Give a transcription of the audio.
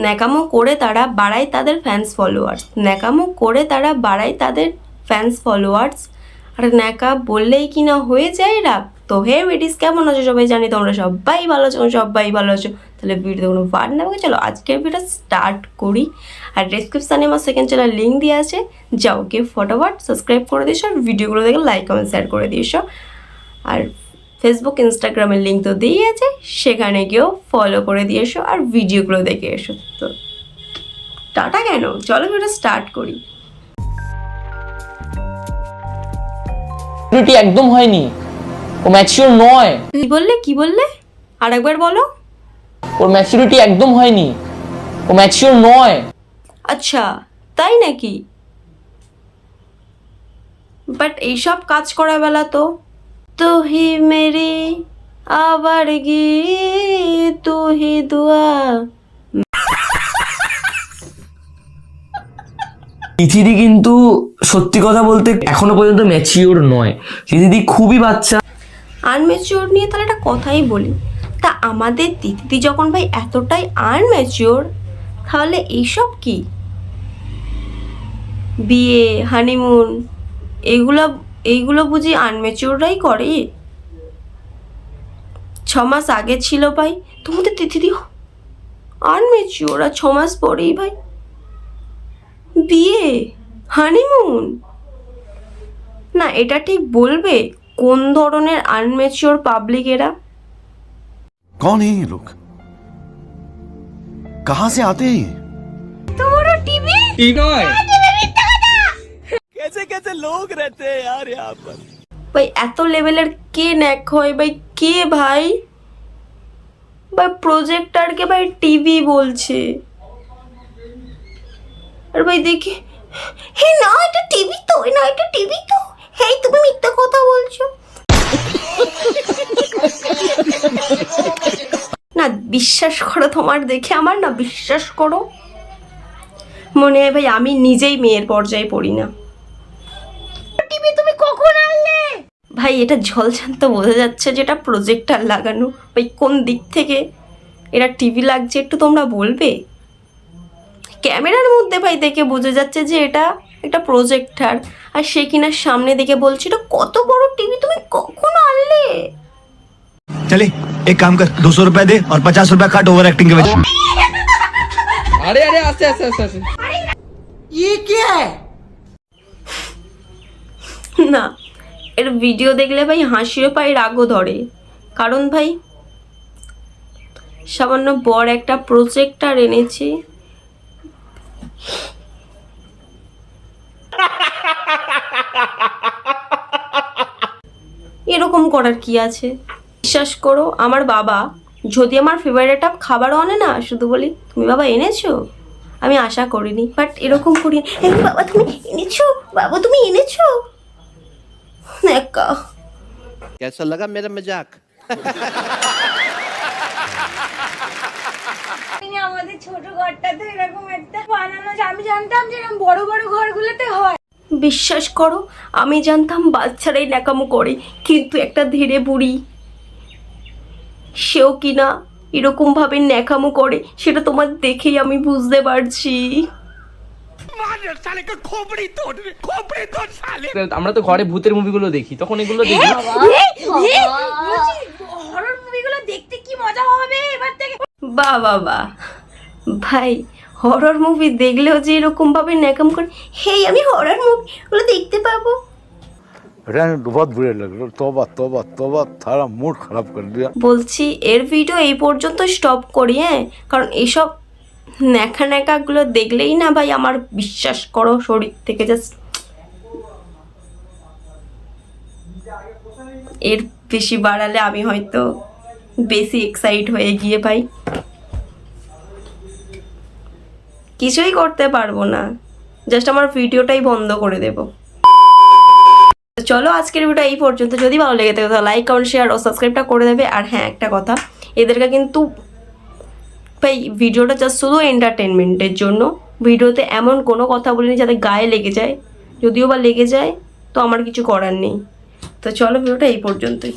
ন্যাকামো করে তারা বাড়ায় তাদের ফ্যান্স ফলোয়ার্স, ন্যাকামো করে তারা বাড়ায় তাদের ফ্যান্স ফলোয়ার্স। আর ন্যাকা বললেই কি না হয়ে যায় রাগ। তো হে বেটিস, কেমন আছো সবাই? জানি তোমরা সবাই ভালো আছো, সবাই ভালো আছো। তাহলে ভিডিওতে কোনো বার না হবে, চলো আজকের ভিডিও স্টার্ট করি। আর ডিসক্রিপশানে আমার সেকেন্ড চ্যানেল লিঙ্ক দেওয়া আছে, যাও গিয়ে ফটোফট সাবস্ক্রাইব করে দিয়েছো আর ভিডিওগুলো দেখে লাইক কমেন্ট শেয়ার করে দিয়েছো। আর ফেসবুক ইনস্টাগ্রামের লিঙ্ক তো দিয়েই আছে, সেখানে গিয়েও ফলো করে দিয়ে এসো আর ভিডিওগুলো দেখে এসো। তো টাটা কেন, চলো ভিডিও স্টার্ট করি। একদম হয়নি, ও ম্যাচিওর নয়। কি বললে আরেকবার বলো। ওর ম্যাচুরিটি একদম হয়নি, ও ম্যাচিওর নয়। আচ্ছা তাই নাকি? বাট এইসব কাজ করা বেলা তো হি মেরি আবারগি তু হি দুয়া। তিথিদি কিন্তু সত্যি কথা বলতে এখনো পর্যন্ত ম্যাচিওর নয়। তিথিদি খুবই বাচ্চা। আনম্যাচিওর নিয়ে তাহলে একটা কথাই বলি, তা আমাদের তিথিদি যখন ভাই এতটাই আনম্যাচিওর, তাহলে এইসব কি বিয়ে হানিমুন এইগুলো বুঝি আনম্যাচিওররাই করে? 6 মাস আগে ছিল ভাই তোমাদের তিথিদি আনম্যাচিওর, আর 6 মাস পরেই ভাই বিয়ে হানিমুন। না এটা ঠিক বলবে কোন ধরনের আনম্যাচিওর পাবলিক এরা? कौन है ये लोग, कहां से आते हैं ये? তোমার টিভি कैसे कैसे लोग रहते हैं यार यहाँ पर। ভাই এত লেভেলের কে ন্যাক হয় ভাই? কে ভাই প্রজেক্টরকে ভাই টিভি বলছে। আর ভাই দেখি, হে না এটা টিভি তো, না এটা টিভি তো, হেই তুমি মিথ্যা কথা বলছো। না বিশ্বাস করো, তোমার দেখে আমার না বিশ্বাস করো মনে হয় ভাই আমি নিজেই মেয়ের পর্যায়ে পড়ি না। টিভি তুমি কখন আনলে? ভাই এটা ঝলঝান্ত বোঝা যাচ্ছে যে এটা প্রজেক্টর লাগানো। ভাই কোন দিক থেকে এটা টিভি লাগছে একটু তোমরা বলবে? ক্যামেরার মধ্যে ভাই দেখে বোঝা যাচ্ছে যে এটা একটা প্রজেক্টর, আর সে কিনা সামনে দেখে বলছে এটা কত বড় টিভি তুমি কখন আনলে? चले एक काम कर, 200 रुपए दे और 50 रुपए काट ओवर एक्टिंग के वजह। আরে আরে আস্তে আস্তে আস্তে আস্তে। না এর ভিডিও দেখলে ভাই হাসিও পায় রাগও ধরে, কারণ ভাই সামান্য বড় একটা প্রজেক্টর এনেছে। এরকম করার কি আছে? বিশ্বাস করো আমার বাবা যদি আমার ফেভারিট খাবারও আনে না, শুধু বলি তুমি বাবা এনেছো, আমি আশা করিনি, বাট এরকম করি বাবা তুমি এনেছো, বাবা তুমি এনেছো। कैसा लगा मेरा मजाक? আমাদের ছোট ঘরটাতে এরকম একটা বানানো, আমি জানতাম যে এরকম বড় বড় ঘরগুলোতে হয়। বিশ্বাস করো আমি জানতাম বাচ্চারাই ন্যাকামো করে, কিন্তু একটা ধীরে বুড়ি সেও কিনা এরকম ভাবে ন্যাকামো করে, সেটা তোমার দেখেই আমি বুঝতে পারছি। আমরা তো ঘরে ভূতের মুভিগুলো দেখি, তখন এগুলো দেখি। হরর মুভিগুলো দেখতে কি মজা হবে এবার থেকে। বাহ ভাই হরর মুভি দেখলেও যে এরকম ভাবে ন্যাকাম করে, হেই আমি হরর মুভিগুলো দেখতে পাবো? बहुत बुरे लग रहे, तौबा तौबा तौबा, थारा मूड खराब कर दिया। বলছি এর ভিডিও এই পর্যন্ত স্টপ করি, হ্যাঁ, কারণ এইসব ন্যাকাগুলো দেখলেই না ভাই আমার বিশ্বাস করো শরীর থেকে জাস্ট এর বেশি বাড়ালে আমি হয়তো বেশি এক্সাইট হয়ে গিয়ে ভাই কিছুই করতে পারবো না, জাস্ট আমার ভিডিওটাই বন্ধ করে দেব। চলো আজকের ভিডিও এই পর্যন্ত। যদি ভালো লেগে থাকে তাহলে লাইক কমেন্ট শেয়ার ও সাবস্ক্রাইবটা করে দেবে। আর হ্যাঁ একটা কথা, এদেরকে কিন্তু ভাই ভিডিওটা জাস্ট শুধু এন্টারটেনমেন্টের জন্য, ভিডিওতে এমন কোনো কথা বলিনি যাতে গায়ে লেগে যায়, যদিও বা লেগে যায় তো আমার কিছু করার নেই। তো চলো ভিডিওটা এই পর্যন্তই।